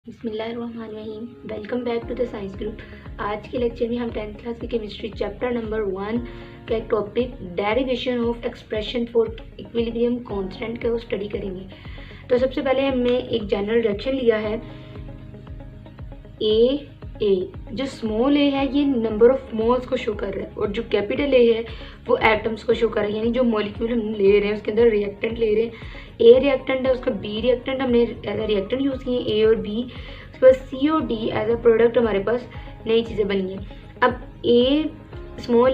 बिस्मिल्लाहिर्रहमानिर्रहीम। Welcome back to the science group. आज के लेक्चर में हम 10th क्लास की केमिस्ट्री चैप्टर नंबर 1 का एक topic derivation of expression for equilibrium constant का स्टडी करेंगे। तो सबसे पहले हमने एक जनरल रिएक्शन लिया है ए। जो स्मॉल ए है ये नंबर ऑफ मोल्स को शो कर रहा है और जो कैपिटल ए है वो एटम्स को शो कर रहा है, यानी जो मॉलिक्यूल हम ले रहे हैं उसके अंदर रिएक्टेंट ले रहे हैं। ए रिएक्टेंट है, उसका बी रिएक्टेंट हमने एज अ रिएक्टेंट यूज़ किए ए और बी। उसके बाद सी और डी एज अ प्रोडक्ट हमारे पास नई चीज़ें बनी हैं। अब A, small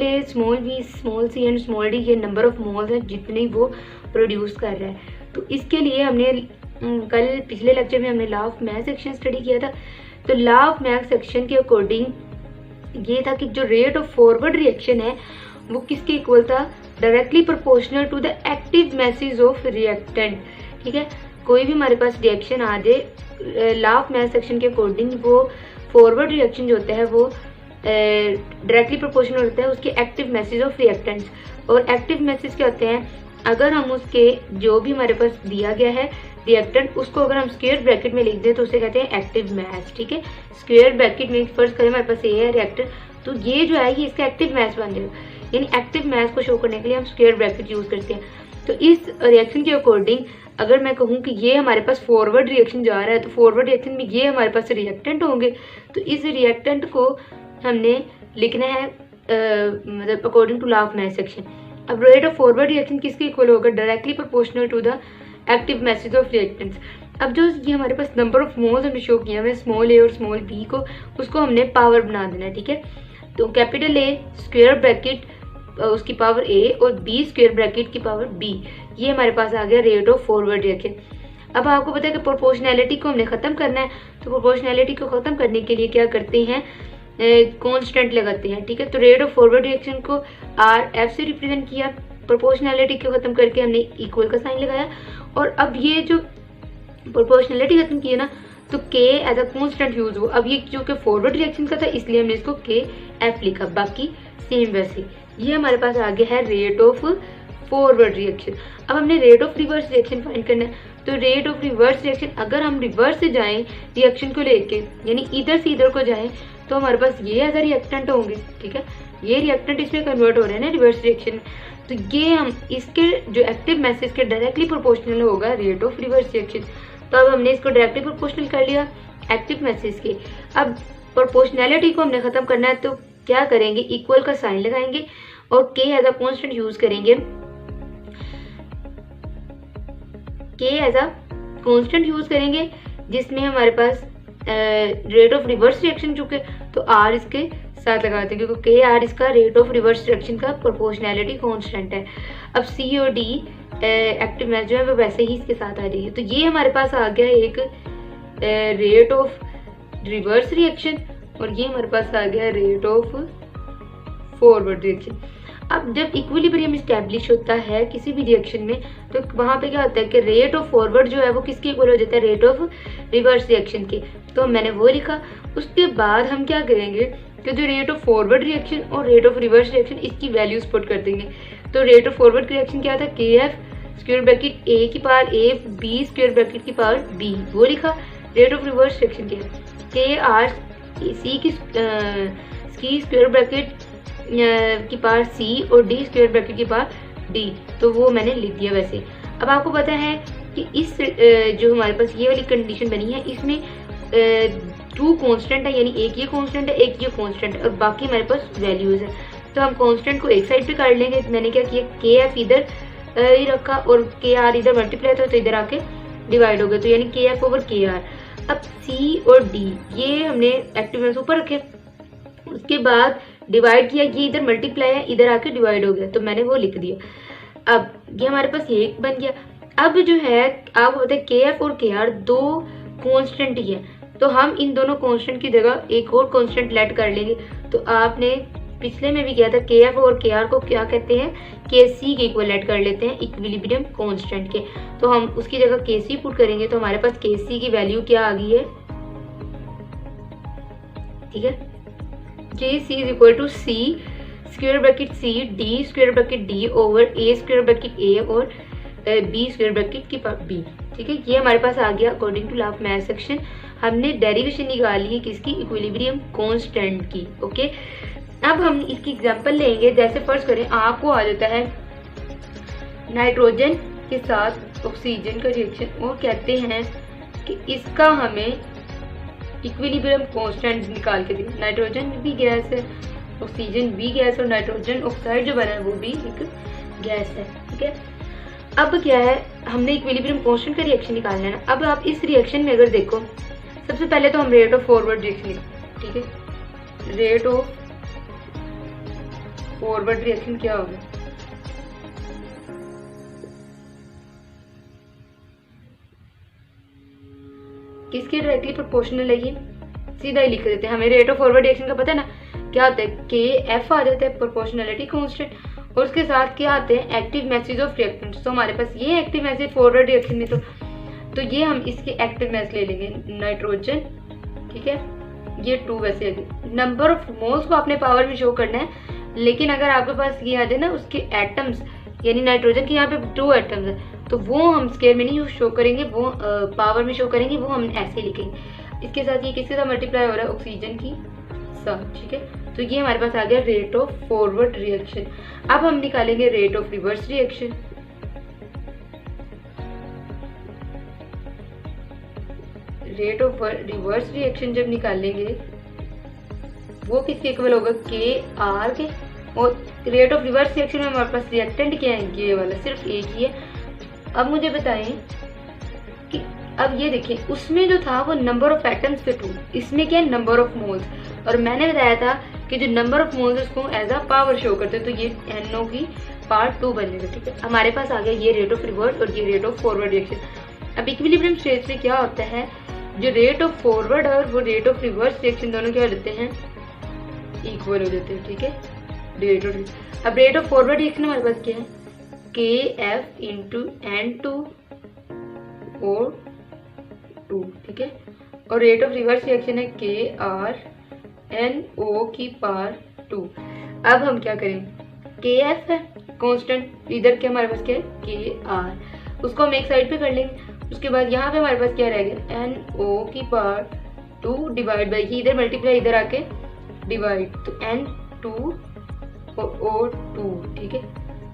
B, small C and small D के नंबर ऑफ मोल्स हैं जितने वो प्रोड्यूस कर रहा है। तो इसके लिए हमने कल पिछले लेक्चर में हमने law of mass section study किया था। तो लॉ ऑफ मैथ सेक्शन के अकॉर्डिंग ये था कि जो रेट ऑफ फॉरवर्ड रिएक्शन है वो किसके इक्वल था, directly proportional to the active masses of reactant. ठीक है, कोई भी हमारे पास रिएक्शन आ जाए, लॉ ऑफ मैथ सेक्शन के अकॉर्डिंग वो फॉरवर्ड रिएक्शन जो होता है वो डायरेक्टली प्रोपोर्शनल होता है उसके एक्टिव मैसेज ऑफ रिएक्टेंट्स। और एक्टिव मैसेज क्या होते हैं, अगर हम उसके जो भी हमारे पास दिया गया है रिएक्टेंट उसको अगर हम स्क्वायर ब्रैकेट में लिख दें तो उसे कहते हैं एक्टिव मैच। ठीक है, स्क्वायर ब्रैकेट में फर्स्ट करें हमारे पास ए है रिएक्टेंट, तो ये जो है ये इसका एक्टिव मैच बन जाएगा, यानी एक्टिव मैच को शो करने के लिए हम स्क्वायर ब्रैकेट यूज करते हैं। तो इस रिएक्शन के अकॉर्डिंग अगर मैं कहूँ कि ये हमारे पास फॉरवर्ड रिएक्शन जा रहा है तो फॉरवर्ड रिएक्शन में ये हमारे पास रिएक्टेंट होंगे, तो इस रिएक्टेंट को हमने लिखना है मतलब according to law of mass action. अब रेट ऑफ फॉरवर्ड रिएक्शन किसके इक्वल होगा, directly proportional to the active masses of reactants. अब जो ये हमारे पास नंबर ऑफ मोल्स हमने शो किया है स्मॉल ए और स्मॉल बी को, उसको हमने पावर बना देना है। ठीक है, तो कैपिटल ए स्क्वायर ब्रैकेट उसकी पावर ए और बी स्क्वायर ब्रैकेट की पावर बी, ये हमारे पास आ गया रेट ऑफ फॉरवर्ड रिएक्शन। अब आपको पता है कि प्रोपोर्शनैलिटी को हमने खत्म करना है, तो प्रोपोर्शनैलिटी को खत्म करने के लिए क्या करते हैं, कांस्टेंट लगाते हैं। ठीक है, तो रेट ऑफ फॉरवर्ड रिएक्शन को आर एफ से रिप्रेजेंट किया, प्रोपोर्शनैलिटी को खत्म करके हमने इक्वल का साइन लगाया। और अब ये जो प्रोपोर्शनैलिटी खत्म की है ना, तो के एज अ कांस्टेंट यूज हो। अब ये जो कि फॉरवर्ड रिएक्शन का था इसलिए हमने इसको के एफ लिखा, बाकी सेम वैसे। ये हमारे पास आ गया है रेट ऑफ फॉरवर्ड रिएक्शन। अब हमने rate of reverse reaction find करना है, तो रेट ऑफ रिवर्स रिएक्शन अगर हम रिवर्स से जाएं रिएक्शन को लेके, यानी इधर से इधर को जाएं, तो हमारे पास ये एज अ रिएक्टेंट होंगे। ठीक है, ये रिएक्टेंट इसमें कन्वर्ट हो रहे हैं ना रिवर्स रिएक्शन, तो ये हम इसके जो एक्टिव मैसेज के डायरेक्टली प्रोपोर्शनल होगा रेट ऑफ रिवर्स रिएक्शन। तो अब हमने इसको डायरेक्टली प्रोपोर्शनल कर लिया एक्टिव मैसेज के। अब प्रोपोर्शनैलिटी को हमने खत्म करना है, तो क्या करेंगे, इक्वल का साइन लगाएंगे और के एज अ कांस्टेंट यूज करेंगे। के एज अ कांस्टेंट यूज करेंगे जिसमें हमारे पास रेट ऑफ रिवर्स रिएक्शन चुके, तो आर इसके साथ लगाते हैं क्योंकि के आर इसका रेट ऑफ रिवर्स रिएक्शन का प्रोपोर्शनैलिटी कांस्टेंट है। अब सी और डी एक्टिव मैच जो है वो वैसे ही इसके साथ आ जाएगी। तो ये हमारे पास आ गया एक रेट ऑफ रिवर्स रिएक्शन और ये हमारे पास आ गया रेट ऑफ फॉरवर्ड रिएक्शन। अब जब इक्विलिब्रियम स्टैब्लिश होता है किसी भी रिएक्शन में, तो वहां पे क्या होता है कि रेट ऑफ फॉरवर्ड जो है वो किसके इक्वल हो जाता है, रेट ऑफ रिवर्स रिएक्शन के। तो मैंने वो लिखा। उसके बाद हम क्या करेंगे कि जो रेट ऑफ फॉरवर्ड रिएक्शन और रेट ऑफ रिवर्स रिएक्शन इसकी वैल्यूज पुट कर देंगे। तो रेट ऑफ फॉरवर्ड रिएक्शन क्या था, के एफ स्क्वायर ब्रैकेट ए की power A B square bracket की पावर बी, वो लिखा। रेट ऑफ रिवर्स रिएक्शन क्या है, के आर सी की स्क्वायर ब्रैकेट की पावर सी और डी स्क्वायर ब्रैकेट की पावर डी, तो वो मैंने लिख दिया वैसे। अब आपको पता है कि इस जो हमारे पास ये वाली कंडीशन बनी है इसमें टू कांस्टेंट है, यानी एक ये कांस्टेंट है एक ये कांस्टेंट है और बाकी हमारे पास वैल्यूज है। तो हम कांस्टेंट को एक साइड पे कर लेंगे। मैंने क्या किया, के एफ इधर ही रखा और के आर इधर मल्टीप्लाई था तो इधर आके डिवाइड हो गया, तो यानी के एफ ओवर के आर। अब सी और डी ये हमने एक्टिव मैसेज ऊपर रखे, उसके बाद डिवाइड किया, ये इधर मल्टीप्लाई है इधर आके डिवाइड हो गया, तो मैंने वो लिख दिया। अब ये हमारे पास ये एक बन गया। अब जो है आपको पता है के एफ और के आर दो कांस्टेंट ही है, तो हम इन दोनों कांस्टेंट की जगह एक और कांस्टेंट लेट कर लेंगे। तो आपने पिछले में भी किया था, के एफ और के आर को क्या कहते हैं, के सी के इक्वल लेट कर लेते हैं इक्विलिब्रियम कांस्टेंट के। तो हम उसकी जगह के सी पुट करेंगे, तो हमारे पास के सी की वैल्यू क्या आ गई है, ठीक है, K C is equal to C square bracket C D square bracket D over A square bracket A और बी स्क्वायर ब्रैकेट की पावर बी। ठीक है, ये हमारे पास आ गया according to law of mass action. हमने डेरिवेशन निकाली है किसकी, इक्विलिब्रियम कांस्टेंट की। ओके, अब हम इसकी एग्जांपल लेंगे। जैसे फर्स्ट करें, आपको आ जाता है नाइट्रोजन के साथ ऑक्सीजन का रिएक्शन और कहते हैं कि इसका हमें इक्विलिब्रियम कांस्टेंट निकाल के दें। नाइट्रोजन भी गैस है, ऑक्सीजन भी गैस और नाइट्रोजन ऑक्साइड जो बना है वो भी एक गैस है। ठीक है, अब क्या है, हमने इक्विलिब्रियम कांस्टेंट का रिएक्शन निकालना है ना। अब आप इस रिएक्शन में अगर देखो, सबसे पहले तो हम रेट ऑफ फॉरवर्ड रिएक्शन, ठीक है, रेट ऑफ फॉरवर्ड रिएक्शन क्या होगा, किसके डायरेक्टली प्रोपोर्शनल है, ये सीधा ही लिख देते हैं। हमें रेट ऑफ फॉरवर्ड रिएक्शन का पता है ना, क्या होता है, के एफ आ जाता है प्रोपोर्शनलिटी कांस्टेंट, और उसके साथ क्या आते हैं, एक्टिव मैसेज ऑफ रिएक्टेंट। तो हमारे पास ये एक्टिव मैसेज फॉरवर्ड रिएक्शन में, तो ये हम इसके एक्टिव मैसेज ले लेंगे, नाइट्रोजन, ठीक है, ये 2 वैसे है। नंबर ऑफ मोल्स को आपने पावर में शो करना है, लेकिन अगर आपके पास ये आ जाए ना उसके एटम्स, यानी नाइट्रोजन के यहाँ पे 2 एटम्स है, तो वो हम स्केयर में नहीं शो करेंगे, वो पावर में शो करेंगे, वो हम ऐसे लिखेंगे। इसके साथ ये किसके साथ मल्टीप्लाई हो रहा है, ऑक्सीजन की साथ। ठीक है, तो ये हमारे पास आ गया रेट ऑफ फॉरवर्ड रिएक्शन। अब हम निकालेंगे rate of reverse reaction. Rate of reverse reaction जब निकालेंगे वो किसके इक्वल होगा, के आर के। और रेट ऑफ रिवर्स रिएक्शन में हमारे पास रिएक्टेंट क्या है, ये वाला सिर्फ एक ही है। अब मुझे बताएं कि अब ये देखिए, उसमें जो था वो नंबर ऑफ एटम्स थे 2, इसमें क्या है, नंबर ऑफ मोल्स। और मैंने बताया था कि जो नंबर ऑफ मोल्स है उसको एज अ पावर शो करते हैं, तो ये NO की पार्ट 2 बनेगा। ठीक है, हमारे पास आ गया ये रेट ऑफ रिवर्स और ये रेट ऑफ फॉरवर्ड रिएक्शन। अब इक्विलिब्रियम स्टेट में क्या होता है, जो रेट ऑफ फॉरवर्ड और वो रेट ऑफ रिवर्स रिएक्शन दोनों क्या होते हैं, इक्वल हो जाते हैं। ठीक है, रेट ऑफ, अब रेट ऑफ फॉरवर्ड रिएक्शन हमारे पास क्या है, KF इंटू N2 और 2। ठीक है, और रेट ऑफ रिवर्स रिएक्शन है KR NO की पावर 2। अब हम क्या करें, KF है कांस्टेंट, इधर क्या हमारे पास क्या है, KR, उसको हम एक साइड पे कर लेंगे। उसके बाद यहाँ पे हमारे पास क्या रह गया, NO की पावर 2 डिवाइड बाई, इधर मल्टीप्लाई, इधर आके डिवाइड, तो N2 और 2। ठीक है,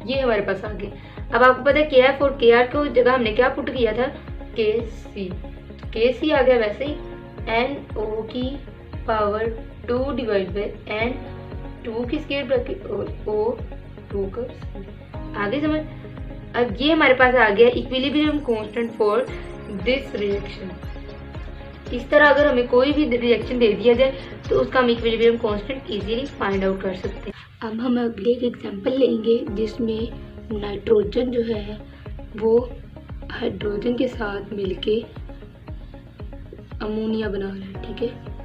ये हमारे पास आ गया। अब आपको पता है KF और KR को जगह हमने क्या पुट किया था, KC, KC आ गया वैसे ही NO की पावर 2 डिवाइड बाई N2 की स्क्वायर ब्रैकेट और O2 का स्क्वायर। आगे समझ। अब ये हमारे पास आ गया equilibrium constant for this reaction. इस तरह अगर हमें कोई भी रिएक्शन दे दिया जाए तो उसका हम equilibrium constant easily find out कर सकते हैं। अब हम अगले एक एग्जांपल लेंगे जिसमें नाइट्रोजन जो है वो हाइड्रोजन के साथ मिलके अमोनिया बना रहा है। ठीक है,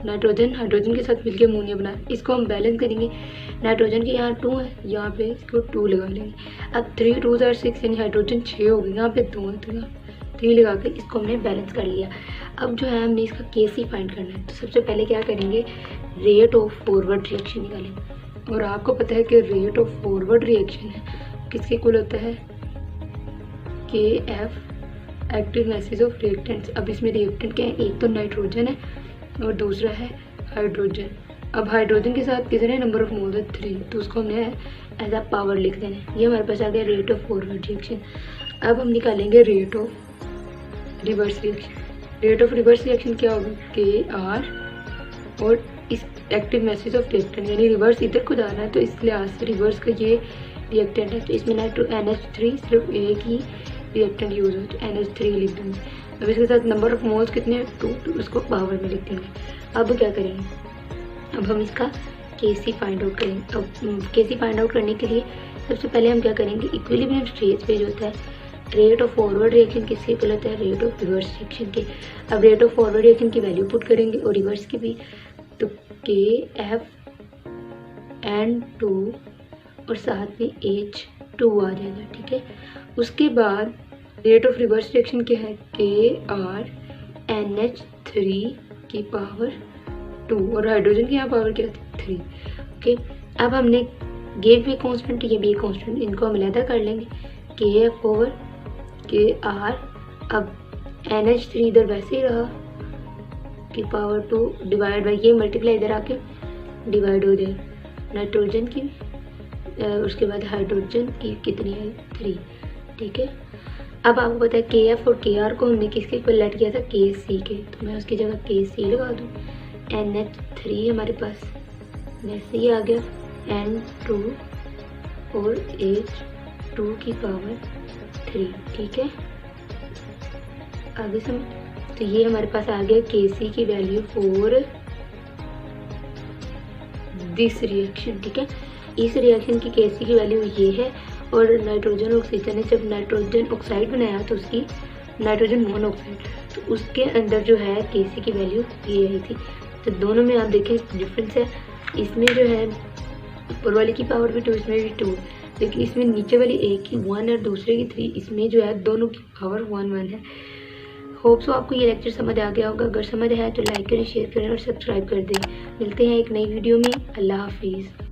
नाइट्रोजन हाइड्रोजन के साथ मिलके अमोनिया बना रहा है। इसको हम बैलेंस करेंगे। नाइट्रोजन के यहाँ 2 है, यहाँ पे इसको 2 लगा लेंगे। अब 3 2 are 6 यानी हाइड्रोजन 6 हो गई, यहाँ पे 2 है तो यहाँ 3 लगा के इसको हमने बैलेंस कर लिया। अब जो है हमने इसका KC फाइंड करना है। तो सबसे पहले क्या करेंगे, रेट ऑफ फॉरवर्ड रिएक्शन निकालेंगे। और आपको पता है कि रेट ऑफ फॉरवर्ड रिएक्शन है किसके इक्वल होता है, KF active masses of reactants. अब इसमें रिएक्टेंट क्या है, एक तो नाइट्रोजन है और दूसरा है हाइड्रोजन। अब हाइड्रोजन के साथ कितने नंबर ऑफ मोल्स है, 3, तो उसको हमने एज अ पावर लिख देना है। ये हमारे पास आ गया रेट ऑफ फॉरवर्ड रिएक्शन। अब हम निकालेंगे rate of reverse reaction. Rate of reverse reaction क्या होगा, KR और इस एक्टिव मैसेज ऑफ रिएक्टेंट, यानी रिवर्स इधर को जाना है तो इस लिहाज से रिवर्स का ये रिएक्टेंट है, तो इसमें NH3 सिर्फ एक ही रिएक्टेंट यूज हो, तो NH3 लिख देंगे। अब इसके साथ नंबर ऑफ मोल्स कितने, 2, तो उसको पावर में लिख देंगे। अब क्या करेंगे, अब हम इसका KC फाइंड आउट करेंगे। अब KC फाइंड आउट करने के लिए सबसे पहले हम क्या करेंगे, इक्विलिब्रियम स्टेज पे जो होता है रेट ऑफ फॉरवर्ड रिएक्शन किससे इक्वल होता है, रेट ऑफ रिवर्स रिएक्शन के। अब रेट ऑफ फॉरवर्ड रिएक्शन की वैल्यू पुट करेंगे और रिवर्स की भी, तो KF N2 और साथ में H2 आ जाएगा। ठीक है, उसके बाद रेट ऑफ रिवर्स रिएक्शन क्या है, KR NH3 की पावर 2 और हाइड्रोजन की यहाँ पावर क्या है, 3। ओके, अब हमने ये भी कांस्टेंट, ये भी कांस्टेंट, इनको हम अलग कर लेंगे, KF ओवर KR। अब NH3 इधर वैसे ही रहा की पावर 2 डिवाइड बाई ये मल्टीप्लाई इधर आके डिवाइड हो जाए नाइट्रोजन की, उसके बाद हाइड्रोजन की कितनी है 3, ठीक है। अब आपको पता है KF और KR को हमने किसके इक्वल लेट किया था KC के, तो मैं उसकी जगह KC लगा दूँ। NH3 हमारे पास वैसे ही आ गया N2 और H2 की पावर 3, ठीक है। आगे समझ, तो ये हमारे पास आ गया KC की वैल्यू फॉर दिस रिएक्शन, ठीक है। इस रिएक्शन की KC की वैल्यू ये है, और नाइट्रोजन ऑक्सीजन ने जब नाइट्रोजन ऑक्साइड बनाया तो उसकी नाइट्रोजन मोनोऑक्साइड, तो उसके अंदर जो है KC की वैल्यू ये आई थी। तो दोनों में आप देखें डिफरेंस है, इसमें जो है ऊपर वाले की पावर भी 2, इसमें भी 2, लेकिन इसमें नीचे वाली एक की 1 और दूसरे की 3, इसमें जो है दोनों की पावर 1 है। होप सो आपको ये लेक्चर समझ आ गया होगा। अगर समझ आया तो लाइक करें, शेयर करें और सब्सक्राइब कर दें। मिलते हैं एक नई वीडियो में। अल्लाह हाफिज़।